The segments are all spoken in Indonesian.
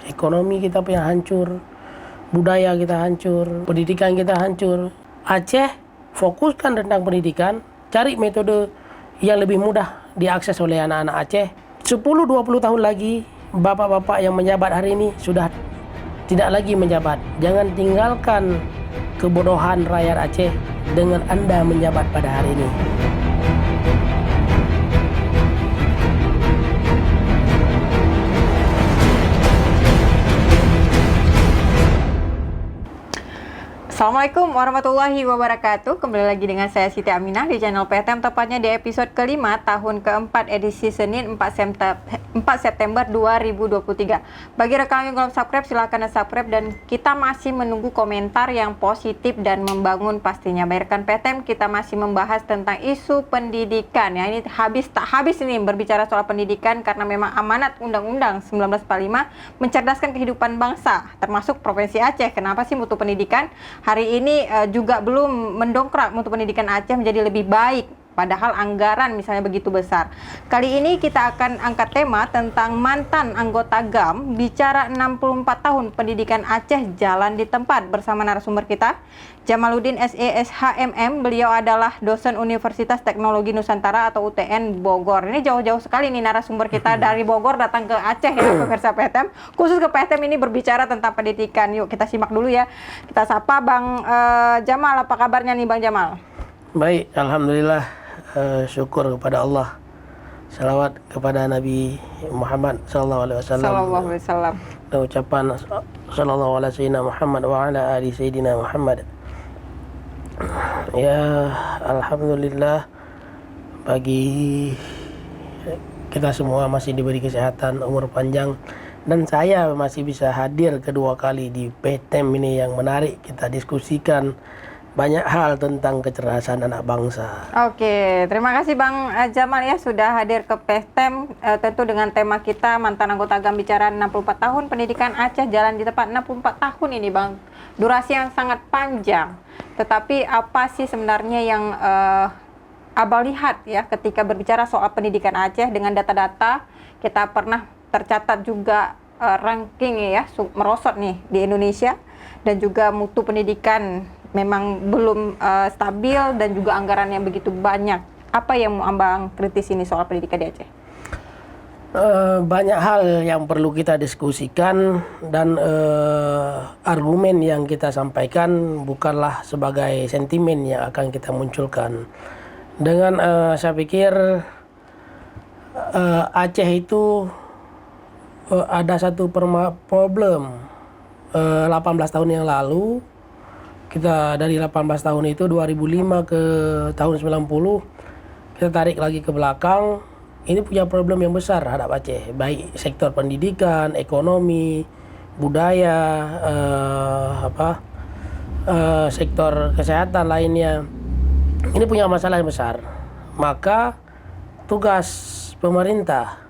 ekonomi kita punya hancur, budaya kita hancur, pendidikan kita hancur. Aceh fokuskan tentang pendidikan, cari metode yang lebih mudah diakses oleh anak-anak Aceh. 10-20 tahun lagi, bapak-bapak yang menjabat hari ini sudah tidak lagi menjabat. Jangan tinggalkan kebodohan rakyat Aceh dengan Anda menjabat pada hari ini. Assalamualaikum warahmatullahi wabarakatuh. Kembali lagi dengan saya Siti Aminah di channel PTM, tepatnya di episode kelima tahun keempat edisi Senin 4 September 2023. Bagi rekan yang belum subscribe, silahkan subscribe, dan kita masih menunggu komentar yang positif dan membangun pastinya. Bagi rekan PTM, kita masih membahas tentang isu pendidikan. Ya, ini tak habis ini berbicara soal pendidikan karena memang amanat Undang-Undang 1945 mencerdaskan kehidupan bangsa, termasuk Provinsi Aceh. Kenapa sih mutu pendidikan hari ini juga belum mendongkrak mutu pendidikan Aceh menjadi lebih baik, padahal anggaran misalnya begitu besar. Kali ini kita akan angkat tema tentang mantan anggota GAM bicara 64 tahun pendidikan Aceh jalan di tempat, bersama narasumber kita Jamaluddin SESHMM. Beliau adalah dosen Universitas Teknologi Nusantara atau UTN Bogor. Ini jauh-jauh sekali nih narasumber kita dari Bogor datang ke Aceh ya, pemirsa PTM. Khusus ke PTM ini berbicara tentang pendidikan. Yuk kita simak dulu ya. Kita sapa Bang Jamal. Apa kabarnya nih Bang Jamal? Baik, alhamdulillah. Syukur kepada Allah. Salawat kepada Nabi Muhammad sallallahu alaihi wasallam. Dan ucapan sallallahu alaihi sayyidina Muhammad wa ala ali sayyidina Muhammad. Ya, alhamdulillah bagi kita semua masih diberi kesehatan, umur panjang, dan saya masih bisa hadir kedua kali di PTM ini yang menarik. Kita diskusikan banyak hal tentang kecerdasan anak bangsa. Oke, terima kasih Bang Jamal ya sudah hadir ke PTM, tentu dengan tema kita mantan anggota GAM bicara 64 tahun pendidikan Aceh jalan di tempat. 64 tahun ini Bang, durasi yang sangat panjang. Tetapi apa sih sebenarnya yang Abang lihat ya ketika berbicara soal pendidikan Aceh dengan data-data? Kita pernah tercatat juga ranking ya merosot nih di Indonesia, dan juga mutu pendidikan memang belum stabil, dan juga anggaran yang begitu banyak. Apa yang mau Abang kritis ini soal pendidikan di Aceh? Banyak hal yang perlu kita diskusikan, dan argumen yang kita sampaikan bukanlah sebagai sentimen yang akan kita munculkan. Dengan saya pikir Aceh itu ada satu problem. 18 tahun yang lalu, kita dari 18 tahun itu 2005 ke tahun 90, kita tarik lagi ke belakang, ini punya problem yang besar hadap Aceh, baik sektor pendidikan, ekonomi, budaya, sektor kesehatan lainnya. Ini punya masalah yang besar. Maka tugas pemerintah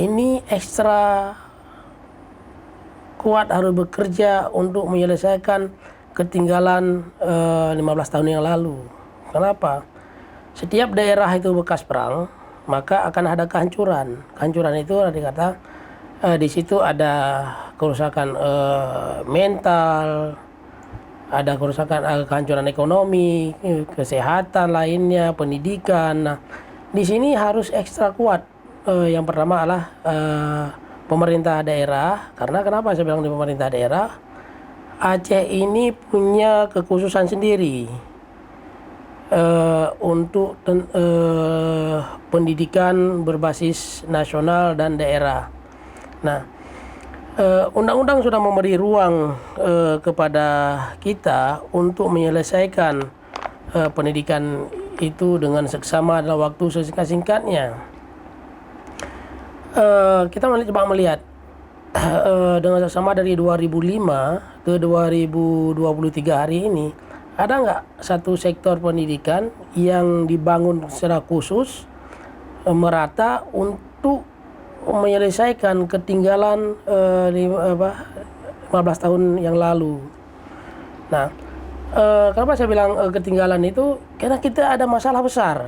ini ekstra kuat, harus bekerja untuk menyelesaikan ketinggalan 15 tahun yang lalu. Kenapa? Setiap daerah itu bekas perang, maka akan ada kehancuran. Kehancuran itu dikata di situ ada kerusakan mental, ada kerusakan, kehancuran ekonomi, kesehatan lainnya, pendidikan. Nah, di sini harus ekstra kuat. Yang pertama adalah pemerintah daerah. Karena kenapa saya bilang di pemerintah daerah? Aceh ini punya kekhususan sendiri untuk pendidikan berbasis nasional dan daerah. Nah, undang-undang sudah memberi ruang kepada kita untuk menyelesaikan pendidikan itu dengan seksama dalam waktu sesingkat-singkatnya. Kita coba melihat dengan seksama dari 2005 ke 2023 hari ini, ada nggak satu sektor pendidikan yang dibangun secara khusus merata untuk menyelesaikan ketinggalan 15 tahun yang lalu. Nah, kenapa saya bilang ketinggalan itu? Karena kita ada masalah besar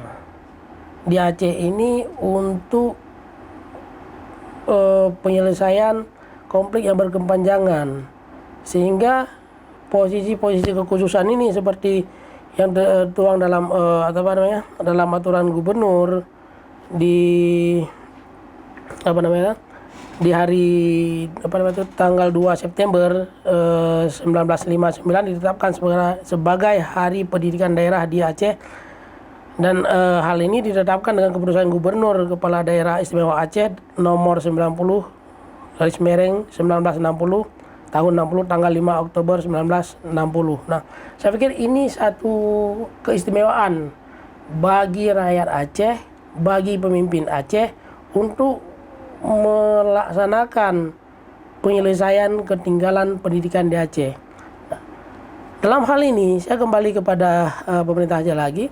di Aceh ini untuk penyelesaian konflik yang berkepanjangan, sehingga posisi-posisi kekhususan ini seperti yang tertuang dalam dalam aturan gubernur di di hari tanggal 2 September 1959 ditetapkan sebagai Hari Pendidikan Daerah di Aceh, dan hal ini ditetapkan dengan keputusan Gubernur Kepala Daerah Istimewa Aceh nomor 90/1960 tahun 60 tanggal 5 Oktober 1960. Nah, saya pikir ini satu keistimewaan bagi rakyat Aceh, bagi pemimpin Aceh untuk melaksanakan penyelesaian ketinggalan pendidikan di Aceh. Nah, dalam hal ini saya kembali kepada pemerintah Aceh lagi.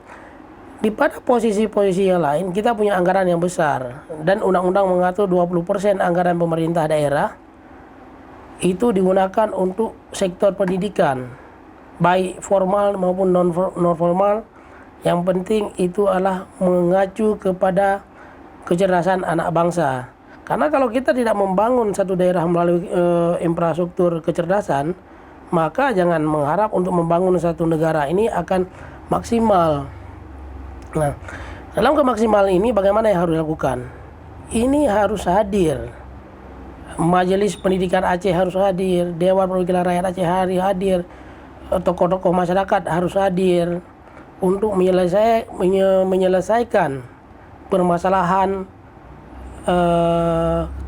Di pada posisi-posisi yang lain kita punya anggaran yang besar, dan undang-undang mengatur 20% anggaran pemerintah daerah itu digunakan untuk sektor pendidikan, baik formal maupun non formal. Yang penting itu adalah mengacu kepada kecerdasan anak bangsa. Karena kalau kita tidak membangun satu daerah melalui infrastruktur kecerdasan, maka jangan mengharap untuk membangun satu negara ini akan maksimal. Nah, dalam kemaksimalan ini bagaimana yang harus dilakukan? Ini harus hadir. Majelis Pendidikan Aceh harus hadir, Dewan Perwakilan Rakyat Aceh hadir, tokoh-tokoh masyarakat harus hadir untuk menyelesaikan permasalahan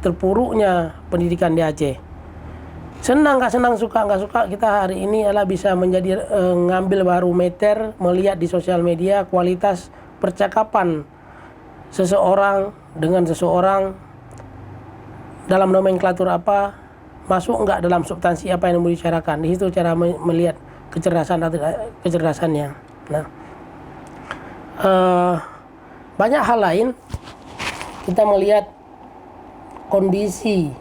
terpuruknya pendidikan di Aceh. Senang nggak senang, suka nggak suka, kita hari ini adalah bisa menjadi ngambil barometer, melihat di sosial media kualitas percakapan seseorang dengan seseorang dalam nomenklatur apa, masuk nggak dalam substansi apa yang dibicarakan. Di situ cara melihat kecerdasannya. Nah, banyak hal lain kita melihat kondisi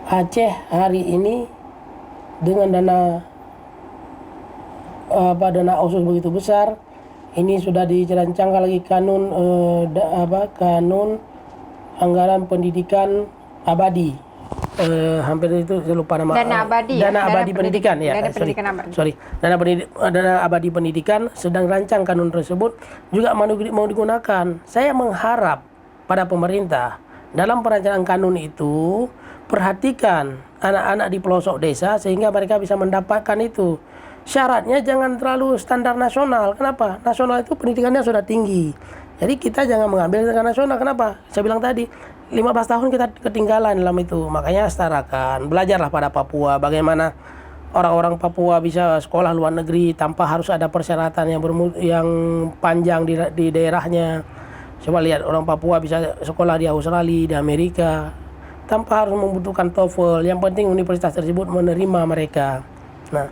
Aceh hari ini dengan dana otsus begitu besar. Ini sudah dirancangkan lagi kanun kanun anggaran pendidikan abadi. Hampir itu saya lupa nama. Dana abadi pendidikan ya. Dana abadi pendidikan sedang rancang kanun tersebut juga mau digunakan. Saya mengharap pada pemerintah dalam perancangan kanun itu perhatikan anak-anak di pelosok desa sehingga mereka bisa mendapatkan itu. Syaratnya jangan terlalu standar nasional. Kenapa? Nasional itu pendidikannya sudah tinggi. Jadi kita jangan mengambil dengan nasional. Kenapa? Saya bilang tadi 15 tahun kita ketinggalan dalam itu. Makanya setarakan. Belajarlah pada Papua bagaimana orang-orang Papua bisa sekolah luar negeri tanpa harus ada persyaratan yang panjang di daerahnya. Coba lihat orang Papua bisa sekolah di Australia, di Amerika tanpa harus membutuhkan TOEFL. Yang penting universitas tersebut menerima mereka. Nah,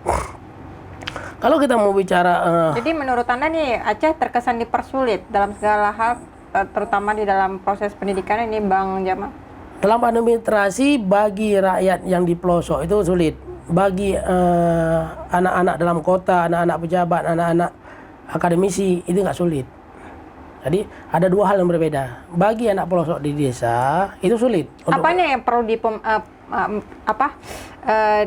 kalau kita mau bicara jadi menurut Anda nih Aceh terkesan dipersulit dalam segala hal, terutama di dalam proses pendidikan ini, Bang Jamal? Dalam administrasi bagi rakyat yang di pelosok itu sulit. Bagi anak-anak dalam kota, anak-anak pejabat, anak-anak akademisi itu nggak sulit. Jadi ada dua hal yang berbeda. Bagi anak pelosok di desa itu sulit. Apanya yang perlu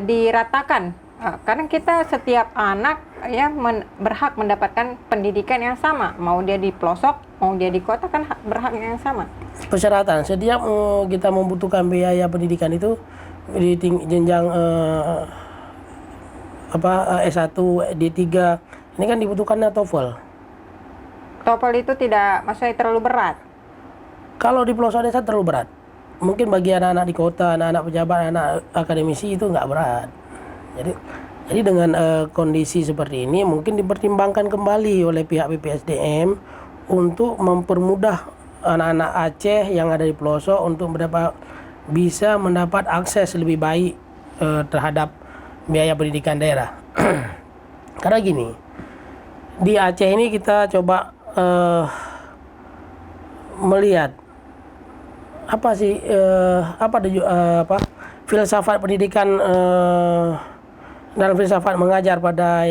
diratakan? Karena kita setiap anak ya berhak mendapatkan pendidikan yang sama, mau dia di pelosok, mau dia di kota kan berhak yang sama. Persyaratan setiap kita membutuhkan biaya pendidikan itu di jenjang S1, D3 ini kan dibutuhkannya TOEFL. TOEFL itu tidak, maksudnya terlalu berat. Kalau di pelosok desa terlalu berat. Mungkin bagi anak-anak di kota, anak-anak pejabat, anak akademisi itu nggak berat. Jadi dengan kondisi seperti ini mungkin dipertimbangkan kembali oleh pihak BPSDM untuk mempermudah anak-anak Aceh yang ada di pelosok untuk bisa mendapat akses lebih baik terhadap biaya pendidikan daerah. Karena gini, di Aceh ini kita coba melihat apa sih filsafat pendidikan dalam filsafat mengajar pada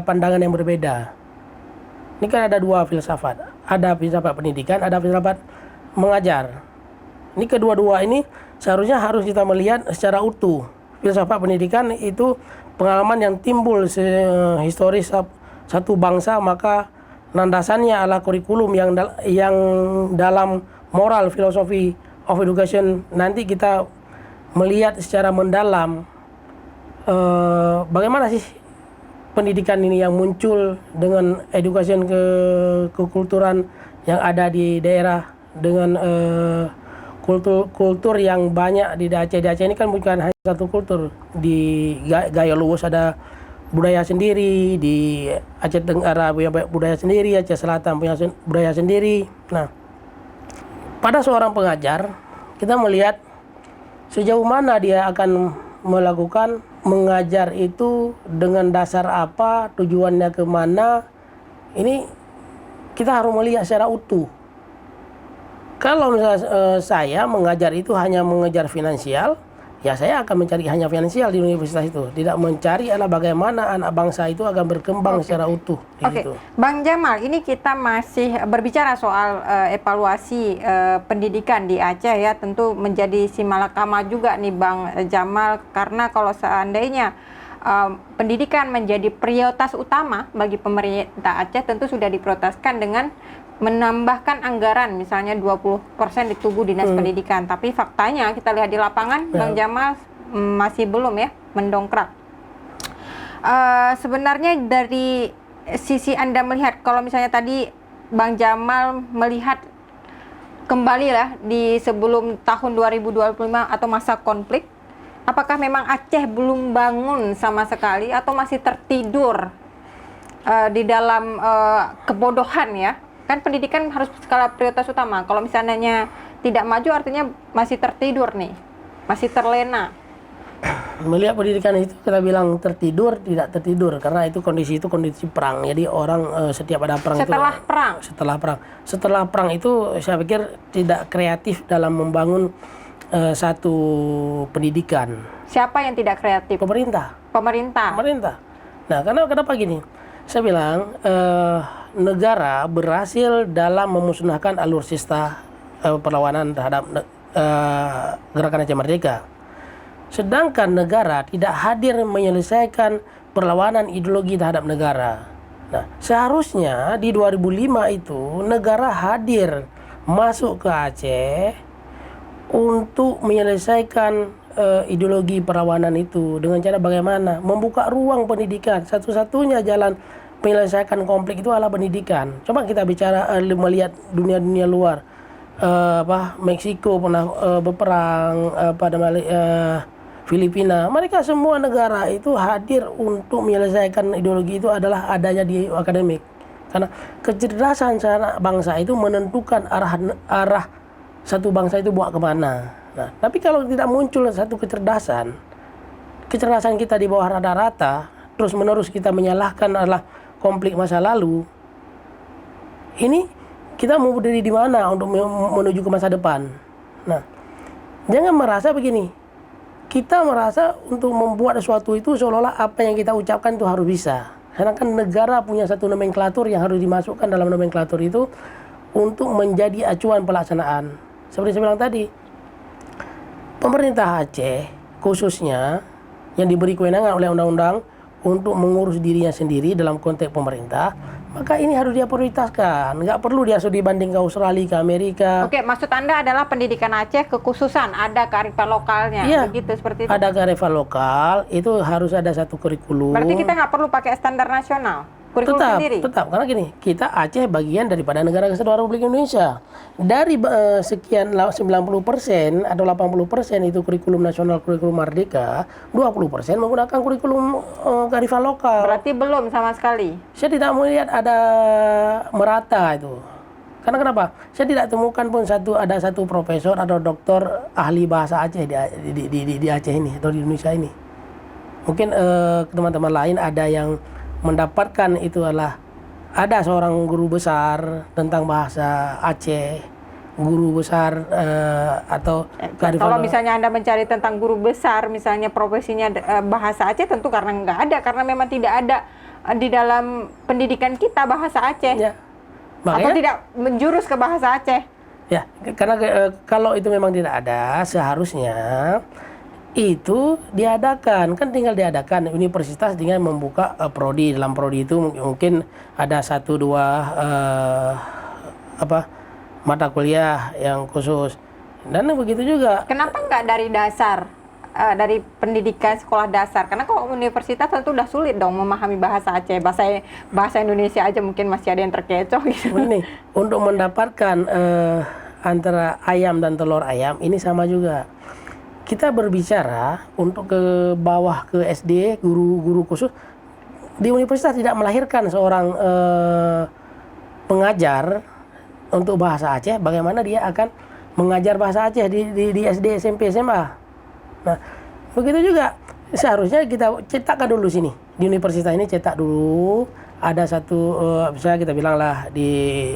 pandangan yang berbeda. Ini kan ada dua filsafat, ada filsafat pendidikan, ada filsafat mengajar. Ini kedua-dua ini seharusnya harus kita melihat secara utuh. Filsafat pendidikan itu pengalaman yang timbul historis satu bangsa, maka landasannya adalah kurikulum yang dalam moral filosofi of education. Nanti kita melihat secara mendalam bagaimana sih pendidikan ini yang muncul dengan education kekulturan yang ada di daerah, dengan kultur yang banyak di Aceh. Di Aceh ini kan bukan hanya satu kultur. Di Gayo Luwus ada budaya sendiri, di Aceh Tenggara punya budaya sendiri, Aceh Selatan punya budaya sendiri. Nah, pada seorang pengajar kita melihat sejauh mana dia akan melakukan mengajar itu, dengan dasar apa, tujuannya kemana. Ini kita harus melihat secara utuh. Kalau misalnya saya mengajar itu hanya mengejar finansial, ya saya akan mencari hanya finansial di universitas itu. Tidak mencari adalah bagaimana anak bangsa itu akan berkembang secara utuh. Oke, Bang Jamal, ini kita masih berbicara soal evaluasi pendidikan di Aceh ya. Tentu menjadi si malakama juga nih Bang Jamal, karena kalau seandainya pendidikan menjadi prioritas utama bagi pemerintah Aceh, tentu sudah diprioritaskan dengan menambahkan anggaran misalnya 20% di tubuh dinas pendidikan. Tapi faktanya kita lihat di lapangan, Bang Jamal masih belum ya mendongkrak. Sebenarnya dari sisi Anda melihat, kalau misalnya tadi Bang Jamal melihat kembali lah di sebelum tahun 2025 atau masa konflik, apakah memang Aceh belum bangun sama sekali atau masih tertidur di dalam kebodohan ya? Kan pendidikan harus skala prioritas utama. Kalau misalnya tidak maju artinya masih tertidur nih, masih terlena. Melihat pendidikan itu kita bilang tertidur, tidak tertidur, karena itu kondisi perang. Jadi orang setiap ada perang setelah perang itu saya pikir tidak kreatif dalam membangun satu pendidikan. Siapa yang tidak kreatif? Pemerintah. Nah, kenapa gini? Saya bilang negara berhasil dalam memusnahkan alutsista perlawanan terhadap gerakan Aceh Merdeka. Sedangkan negara tidak hadir menyelesaikan perlawanan ideologi terhadap negara. Nah, seharusnya di 2005 itu negara hadir masuk ke Aceh untuk menyelesaikan ideologi perlawanan itu dengan cara bagaimana membuka ruang pendidikan. Satu-satunya jalan menyelesaikan konflik itu adalah pendidikan. Coba kita bicara melihat dunia luar. Meksiko pernah berperang, Filipina. Mereka semua negara itu hadir untuk menyelesaikan ideologi itu adalah adanya di akademik. Karena kecerdasan anak bangsa itu menentukan arah satu bangsa itu bawa kemana. Nah, tapi kalau tidak muncul satu kecerdasan kita di bawah rata-rata, terus menerus kita menyalahkan adalah konflik masa lalu, ini kita mau berdiri di mana untuk menuju ke masa depan. Nah, jangan merasa begini, kita merasa untuk membuat sesuatu itu seolah-olah apa yang kita ucapkan itu harus bisa. Karena kan negara punya satu nomenklatur yang harus dimasukkan dalam nomenklatur itu untuk menjadi acuan pelaksanaan. Seperti saya bilang tadi, pemerintah Aceh khususnya yang diberi kewenangan oleh undang-undang untuk mengurus dirinya sendiri dalam konteks pemerintah, maka ini harus dia prioritaskan. Nggak perlu dia dibanding ke Australia, ke Amerika. Oke, maksud Anda adalah pendidikan Aceh kekhususan, ada kearifan lokalnya, ya, begitu seperti itu? Ada kearifan lokal, itu harus ada satu kurikulum. Berarti kita nggak perlu pakai standar nasional? Kurikulum sendiri? Tetap, karena gini, kita Aceh bagian daripada Negara Kesatuan Republik Indonesia. Dari sekian 90% atau 80% itu kurikulum nasional, kurikulum merdeka, 20% menggunakan kurikulum kearifan lokal. Berarti belum sama sekali? Saya tidak melihat ada merata itu. Karena kenapa? Saya tidak temukan pun ada satu profesor atau doktor ahli bahasa Aceh di Aceh ini atau di Indonesia ini. Mungkin teman-teman lain ada yang mendapatkan itu adalah ada seorang guru besar tentang bahasa Aceh, guru besar atau kalau misalnya Anda mencari tentang guru besar, misalnya profesinya bahasa Aceh, tentu karena nggak ada, karena memang tidak ada di dalam pendidikan kita bahasa Aceh. Ya. Makanya, atau tidak menjurus ke bahasa Aceh. Ya, karena kalau itu memang tidak ada, seharusnya itu diadakan. Kan tinggal diadakan. Universitas tinggal membuka prodi. Dalam prodi itu mungkin ada 1-2 mata kuliah yang khusus. Dan begitu juga. Kenapa nggak dari dasar, dari pendidikan sekolah dasar? Karena kalau universitas tentu udah sulit dong memahami bahasa Aceh, bahasa Indonesia aja mungkin masih ada yang terkecoh gitu. Ini untuk mendapatkan antara ayam dan telur ayam ini sama juga. Kita berbicara untuk ke bawah ke SD, guru-guru khusus di universitas tidak melahirkan seorang pengajar untuk bahasa Aceh. Bagaimana dia akan mengajar bahasa Aceh di SD, SMP, SMA. Nah, begitu juga seharusnya kita cetakkan dulu sini. Di universitas ini cetak dulu. Ada satu, misalnya kita bilang lah di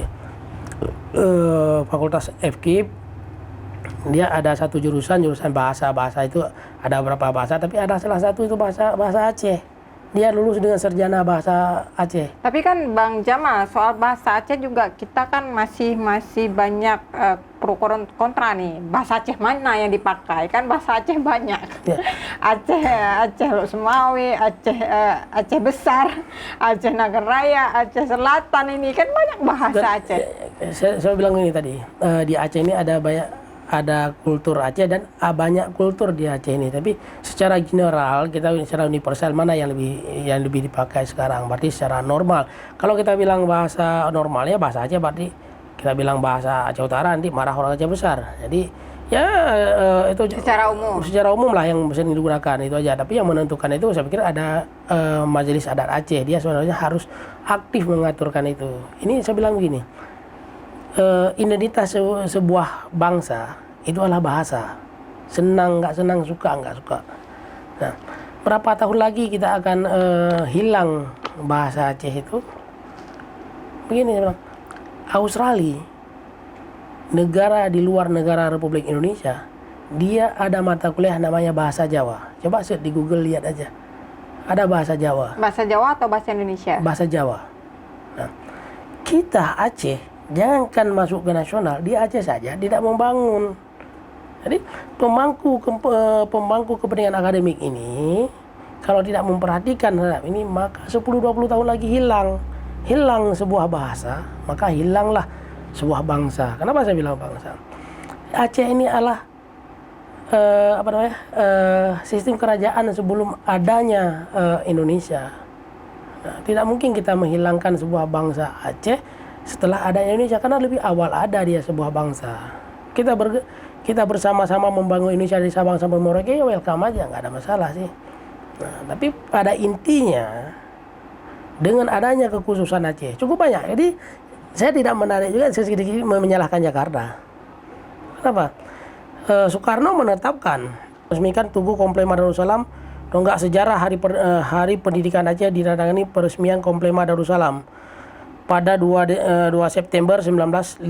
Fakultas FKIP, dia ada satu jurusan bahasa itu ada beberapa bahasa, tapi ada salah satu itu bahasa Aceh. Dia lulus dengan sarjana bahasa Aceh. Tapi kan Bang Jamal, soal bahasa Aceh juga kita kan masih banyak pro kontra nih. Bahasa Aceh mana yang dipakai? Kan bahasa Aceh banyak. Ya. Aceh Lok Semawe, Aceh Besar, Aceh Nagan Raya, Aceh Selatan, ini kan banyak bahasa Aceh. Saya bilang ini tadi, di Aceh ini ada kultur Aceh dan banyak kultur di Aceh ini. Tapi secara general, secara universal mana yang lebih dipakai sekarang? Berarti secara normal. Kalau kita bilang bahasa normalnya bahasa Aceh, berarti kita bilang bahasa Aceh Utara, nanti marah orang Aceh Besar. Jadi ya itu secara umum lah yang bisa digunakan itu aja. Tapi yang menentukan itu saya pikir ada Majelis Adat Aceh. Dia sebenarnya harus aktif mengaturkan itu. Ini saya bilang begini. Identitas sebuah bangsa itu adalah bahasa. Senang nggak senang, suka nggak suka. Nah, berapa tahun lagi kita akan hilang bahasa Aceh itu? Begini saya bilang, Australia, negara di luar negara Republik Indonesia, dia ada mata kuliah namanya bahasa Jawa. Coba search di Google, lihat aja. Ada bahasa Jawa. Bahasa Jawa atau bahasa Indonesia? Bahasa Jawa. Nah, kita Aceh jangankan masuk ke nasional, di Aceh saja tidak membangun. Jadi pemangku kepentingan akademik ini kalau tidak memperhatikan terhadap ini, maka 10-20 tahun lagi hilang sebuah bahasa, maka hilanglah sebuah bangsa. Kenapa saya bilang bangsa? Aceh ini adalah sistem kerajaan sebelum adanya Indonesia. Nah, tidak mungkin kita menghilangkan sebuah bangsa Aceh setelah ada Indonesia, karena lebih awal ada dia sebuah bangsa. Kita bersama-sama membangun Indonesia dari Sabang sampai Merauke, ya welcome aja, nggak ada masalah sih. Nah, tapi pada intinya dengan adanya kekhususan Aceh cukup banyak. Jadi saya tidak menarik juga sedikit menyalahkan Jakarta. Kenapa? Soekarno menetapkan resmikan Tugu Komplema Darussalam, tonggak sejarah Hari Pendidikan Aceh ditandatangani peresmian Komplema Darussalam pada 2 September 1959.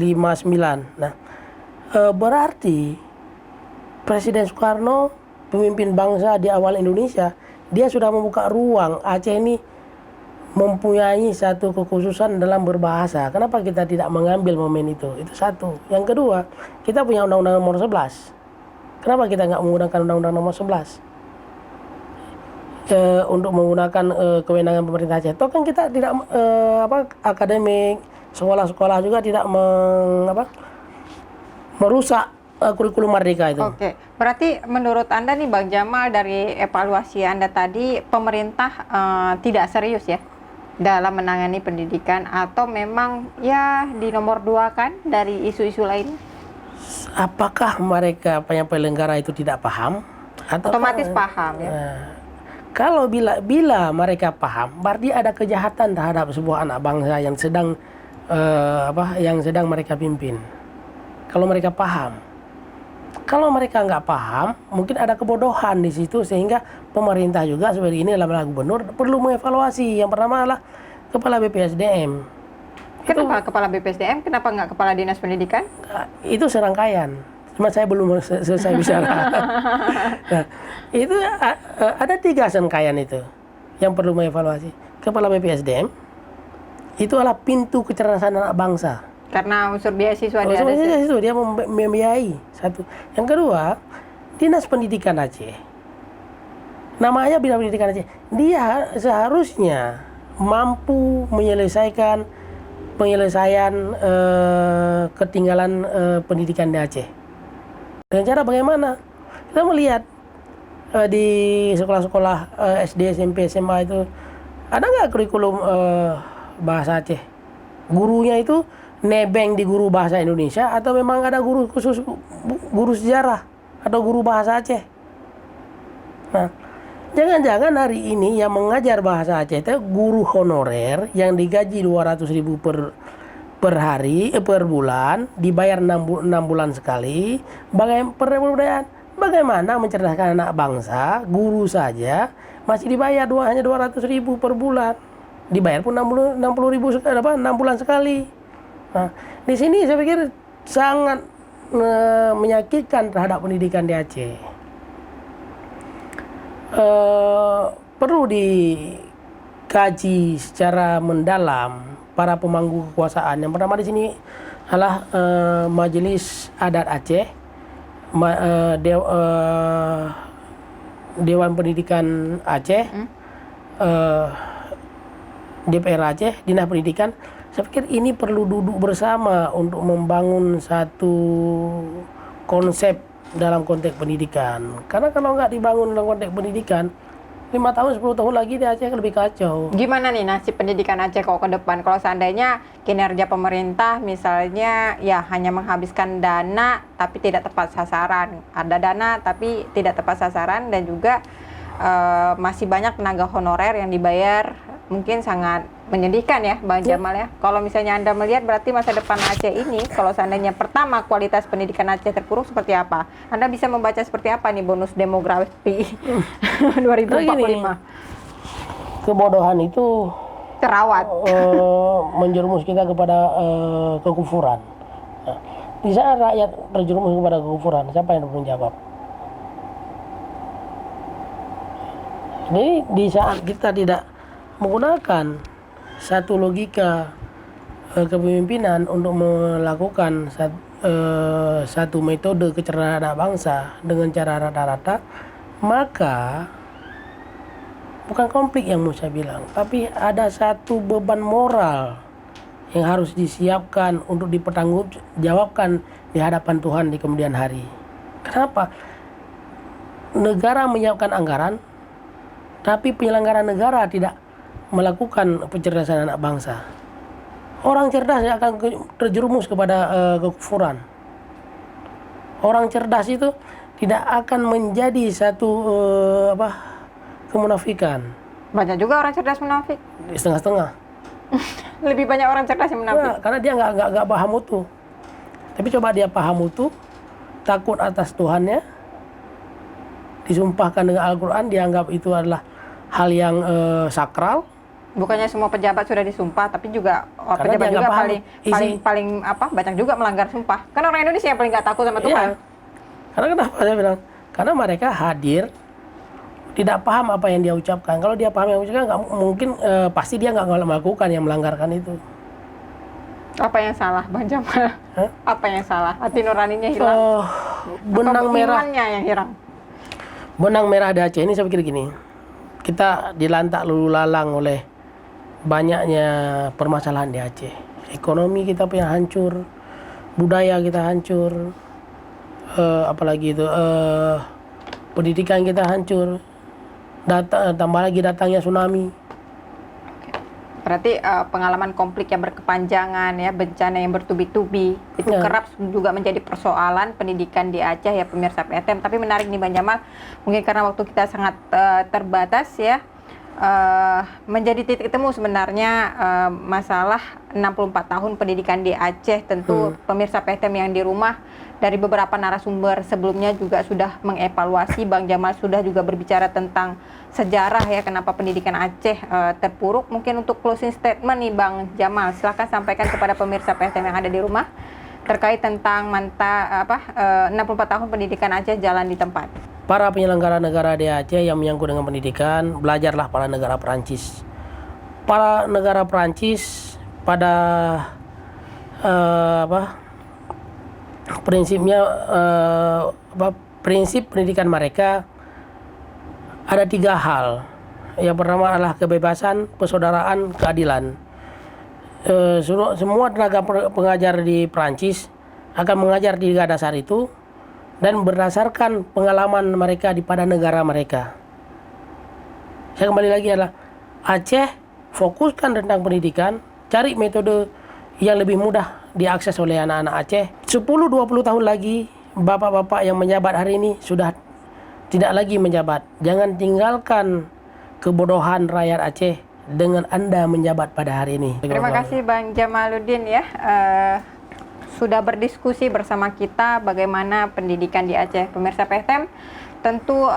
Nah, berarti Presiden Soekarno, pemimpin bangsa di awal Indonesia, dia sudah membuka ruang Aceh ini mempunyai satu kekhususan dalam berbahasa. Kenapa kita tidak mengambil momen itu? Itu satu. Yang kedua, kita punya Undang-Undang Nomor 11. Kenapa kita nggak menggunakan Undang-Undang Nomor 11? Untuk menggunakan kewenangan pemerintah Aceh. Toh kan kita tidak akademik, sekolah-sekolah juga tidak merusak kurikulum merdeka itu. Oke, berarti menurut Anda nih Bang Jamal, dari evaluasi Anda tadi, pemerintah tidak serius ya dalam menangani pendidikan, atau memang ya di nomor 2 kan dari isu-isu lain? Apakah mereka penyelenggara itu tidak paham? Atau otomatis paham ya? Kalau bila mereka paham, berarti ada kejahatan terhadap sebuah anak bangsa yang sedang mereka pimpin. Kalau mereka paham, kalau mereka nggak paham, mungkin ada kebodohan di situ, sehingga pemerintah juga seperti ini dalam gubernur perlu mengevaluasi. Yang pertama adalah kepala BPSDM. Kenapa kepala BPSDM? Kenapa nggak kepala dinas pendidikan? Itu serangkaian. Cuma saya belum selesai bicara. Nah, itu ada 3 serangkaian itu yang perlu mengevaluasi. Kepala BPSDM itu adalah pintu kecerdasan anak bangsa. Karena unsur beasiswa dia ada. Sebenarnya itu dia membiayai satu. Yang kedua, Dinas Pendidikan Aceh. Namanya Dinas Pendidikan Aceh. Dia seharusnya mampu menyelesaikan penyelesaian ketinggalan pendidikan di Aceh. Dengan cara bagaimana? Kita melihat di sekolah-sekolah SD, SMP, SMA itu ada nggak kurikulum bahasa Aceh? Gurunya itu nebeng di guru bahasa Indonesia atau memang ada guru khusus guru sejarah atau guru bahasa Aceh? Nah, jangan-jangan hari ini yang mengajar bahasa Aceh itu guru honorer yang digaji 200.000 per hari, per bulan, dibayar 6 bulan sekali. Bagaimana mencerdaskan anak bangsa, guru saja masih dibayar hanya 200.000 per bulan. Dibayar pun 60.000 6 bulan sekali. Nah, di sini saya pikir sangat menyakitkan terhadap pendidikan di Aceh. Perlu dikaji secara mendalam para pemangku kekuasaan. Yang pertama di sini adalah Majelis Adat Aceh, Dewan Pendidikan Aceh, DPR Aceh, Dinas Pendidikan. Saya pikir ini perlu duduk bersama untuk membangun satu konsep dalam konteks pendidikan. Karena kalau nggak dibangun dalam konteks pendidikan, 5 tahun, 10 tahun lagi di Aceh lebih kacau. Gimana nih nasib pendidikan Aceh kok ke depan? Kalau seandainya kinerja pemerintah misalnya ya hanya menghabiskan dana tapi tidak tepat sasaran. Ada dana tapi tidak tepat sasaran dan juga masih banyak tenaga honorer yang dibayar, mungkin sangat menyedihkan ya Bang Jamal ya. Kalau misalnya Anda melihat berarti masa depan Aceh ini kalau seandainya pertama kualitas pendidikan Aceh terpuruk seperti apa? Anda bisa membaca seperti apa nih bonus demografi 2045? Kebodohan itu Terawat. menjerumus kita kepada kekufuran. Nah, di saat rakyat terjerumus kepada kekufuran, siapa yang bertanggung jawab? Jadi di saat kita tidak menggunakan satu logika kepemimpinan untuk melakukan satu metode kecerdasan anak bangsa dengan cara rata-rata, maka bukan konflik yang mau saya bilang, tapi ada satu beban moral yang harus disiapkan untuk dipertanggungjawabkan di hadapan Tuhan di kemudian hari. Kenapa? Negara menyiapkan anggaran, tapi penyelenggara negara tidak melakukan pencerdasan anak bangsa. Orang cerdas yang akan terjerumus kepada kekufuran. Orang cerdas itu tidak akan menjadi satu kemunafikan. Banyak juga orang cerdas munafik. Setengah-setengah. Lebih banyak orang cerdas yang munafik. Ya, karena dia nggak paham utuh. Tapi coba dia paham utuh, takut atas Tuhannya, disumpahkan dengan Al-Quran, dianggap itu adalah hal yang sakral. Bukannya semua pejabat sudah disumpah, tapi juga pejabat juga paling banyak juga melanggar sumpah. Kan orang Indonesia yang paling nggak takut sama Tuhan. Iya. Karena kenapa saya bilang? Karena mereka hadir tidak paham apa yang dia ucapkan. Kalau dia paham yang ucapkan, nggak mungkin pasti dia nggak melakukan yang melanggarkan itu. Apa yang salah, Bang Jamal? Apa yang salah? Hati nuraninya hilang. Benang merah. Imannya yang hilang. Benang merah di Aceh ini saya pikir gini. Kita dilantak lulu lalang oleh banyaknya permasalahan di Aceh. Ekonomi kita punya hancur, budaya kita hancur, apalagi itu pendidikan kita hancur. Tambah lagi datangnya tsunami. Berarti pengalaman konflik yang berkepanjangan ya, bencana yang bertubi-tubi itu kerap juga menjadi persoalan pendidikan di Aceh ya pemirsa PTM. Tapi menarik nih Bang Jamal, mungkin karena waktu kita sangat terbatas ya, menjadi titik temu sebenarnya masalah 64 tahun pendidikan di Aceh. Tentu pemirsa PTM yang di rumah, dari beberapa narasumber sebelumnya juga sudah mengevaluasi, Bang Jamal sudah juga berbicara tentang sejarah ya kenapa pendidikan Aceh terpuruk. Mungkin untuk closing statement nih Bang Jamal, silakan sampaikan kepada pemirsa PTM yang ada di rumah terkait tentang 64 tahun pendidikan Aceh jalan di tempat. Para penyelenggara negara di Aceh yang menyangkut dengan pendidikan, belajarlah pada negara Perancis. Para negara Perancis pada prinsipnya prinsip pendidikan mereka ada 3 hal. Yang pertama adalah kebebasan, persaudaraan, keadilan. Semua tenaga pengajar di Prancis akan mengajar di tiga dasar itu dan berdasarkan pengalaman mereka pada negara mereka. Saya kembali lagi adalah Aceh, fokuskan tentang pendidikan, cari metode yang lebih mudah diakses oleh anak-anak Aceh. 10-20 tahun lagi, bapak-bapak yang menjabat hari ini sudah tidak lagi menjabat. Jangan tinggalkan kebodohan rakyat Aceh dengan Anda menjabat pada hari ini. Terima kasih Bang Jamaluddin ya. Sudah berdiskusi bersama kita bagaimana pendidikan di Aceh. Pemirsa PTM, tentu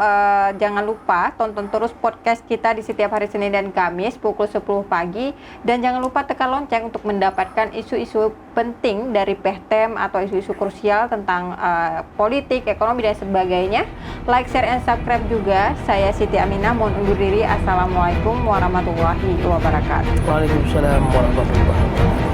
jangan lupa tonton terus podcast kita di setiap hari Senin dan Kamis pukul 10 pagi. Dan jangan lupa tekan lonceng untuk mendapatkan isu-isu penting dari PTM atau isu-isu krusial tentang politik, ekonomi, dan sebagainya. Like, share, and subscribe juga. Saya Siti Aminah, mohon undur diri. Assalamualaikum warahmatullahi wabarakatuh. Waalaikumsalam warahmatullahi wabarakatuh.